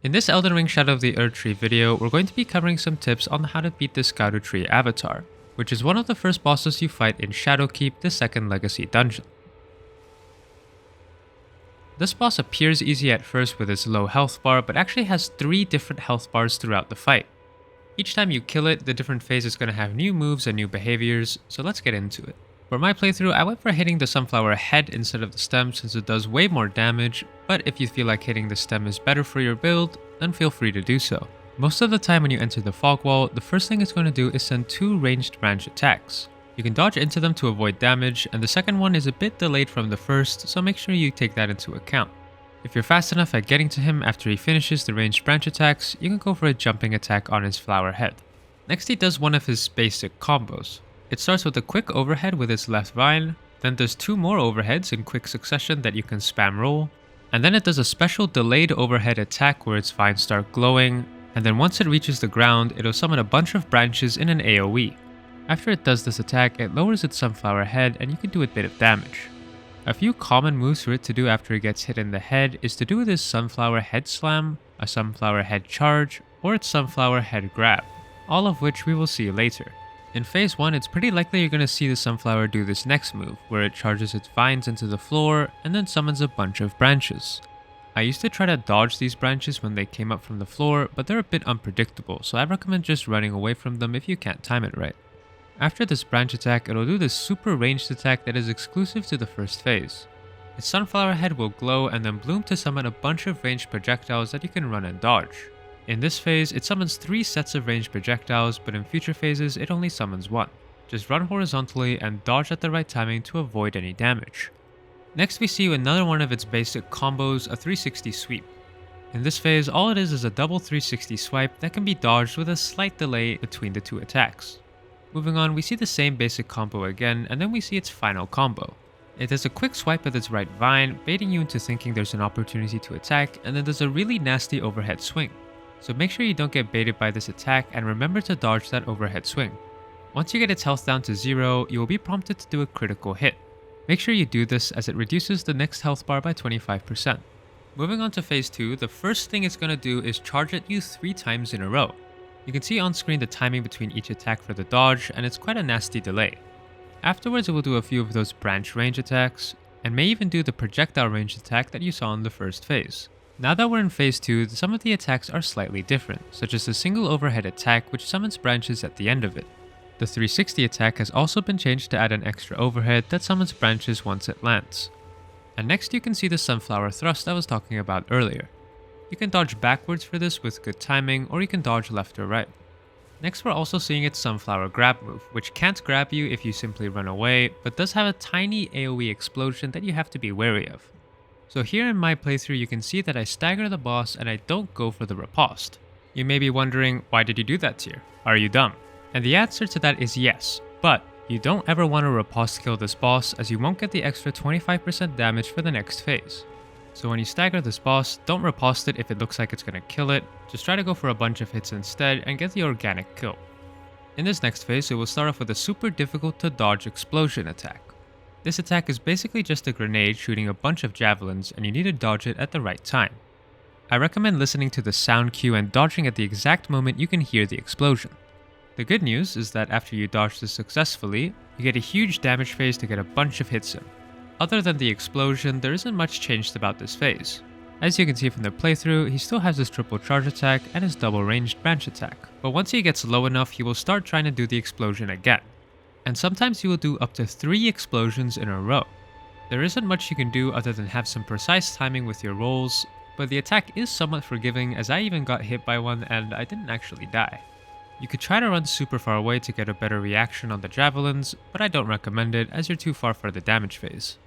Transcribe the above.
In this Elden Ring Shadow of the Erdtree video, we're going to be covering some tips on how to beat the Scadutree avatar, which is one of the first bosses you fight in Shadowkeep, the second legacy dungeon. This boss appears easy at first with its low health bar, but actually has 3 different health bars throughout the fight. Each time you kill it, the different phase is going to have new moves and new behaviors, so let's get into it. For my playthrough, I went for hitting the sunflower head instead of the stem since it does way more damage, but if you feel like hitting the stem is better for your build, then feel free to do so. Most of the time when you enter the fog wall, the first thing it's going to do is send 2 ranged branch attacks. You can dodge into them to avoid damage, and the second one is a bit delayed from the first, so make sure you take that into account. If you're fast enough at getting to him after he finishes the ranged branch attacks, you can go for a jumping attack on his flower head. Next he does one of his basic combos. It starts with a quick overhead with its left vine, then does 2 more overheads in quick succession that you can spam roll, and then it does a special delayed overhead attack where its vines start glowing, and then once it reaches the ground, it'll summon a bunch of branches in an AoE. After it does this attack, it lowers its sunflower head and you can do a bit of damage. A few common moves for it to do after it gets hit in the head is to do this sunflower head slam, a sunflower head charge, or its sunflower head grab, all of which we will see later. In phase 1, it's pretty likely you're going to see the sunflower do this next move, where it charges its vines into the floor and then summons a bunch of branches. I used to try to dodge these branches when they came up from the floor, but they're a bit unpredictable, so I recommend just running away from them if you can't time it right. After this branch attack, it'll do this super ranged attack that is exclusive to the first phase. Its sunflower head will glow and then bloom to summon a bunch of ranged projectiles that you can run and dodge. In this phase, it summons 3 sets of ranged projectiles, but in future phases, it only summons 1. Just run horizontally and dodge at the right timing to avoid any damage. Next we see another one of its basic combos, a 360 sweep. In this phase, all it is a double 360 swipe that can be dodged with a slight delay between the 2 attacks. Moving on, we see the same basic combo again, and then we see its final combo. It does a quick swipe with its right vine, baiting you into thinking there's an opportunity to attack, and then does a really nasty overhead swing. So make sure you don't get baited by this attack and remember to dodge that overhead swing. Once you get its health down to 0, you will be prompted to do a critical hit. Make sure you do this as it reduces the next health bar by 25%. Moving on to phase 2, the first thing it's going to do is charge at you 3 times in a row. You can see on screen the timing between each attack for the dodge, and it's quite a nasty delay. Afterwards it will do a few of those branch range attacks, and may even do the projectile range attack that you saw in the first phase. Now that we're in phase 2, some of the attacks are slightly different, such as the single overhead attack which summons branches at the end of it. The 360 attack has also been changed to add an extra overhead that summons branches once it lands. And next you can see the sunflower thrust I was talking about earlier. You can dodge backwards for this with good timing, or you can dodge left or right. Next we're also seeing its sunflower grab move, which can't grab you if you simply run away, but does have a tiny AoE explosion that you have to be wary of. So here in my playthrough you can see that I stagger the boss and I don't go for the riposte. You may be wondering, why did you do that, Tyr? Are you dumb? And the answer to that is yes, but you don't ever want to riposte kill this boss as you won't get the extra 25% damage for the next phase. So when you stagger this boss, don't riposte it if it looks like it's going to kill it, just try to go for a bunch of hits instead and get the organic kill. In this next phase, it will start off with a super difficult to dodge explosion attack. This attack is basically just a grenade shooting a bunch of javelins and you need to dodge it at the right time. I recommend listening to the sound cue and dodging at the exact moment you can hear the explosion. The good news is that after you dodge this successfully, you get a huge damage phase to get a bunch of hits in. Other than the explosion, there isn't much changed about this phase. As you can see from the playthrough, he still has his triple charge attack and his double ranged branch attack, but once he gets low enough, he will start trying to do the explosion again. And sometimes he will do up to 3 explosions in a row. There isn't much you can do other than have some precise timing with your rolls, but the attack is somewhat forgiving as I even got hit by one and I didn't actually die. You could try to run super far away to get a better reaction on the javelins, but I don't recommend it as you're too far for the damage phase.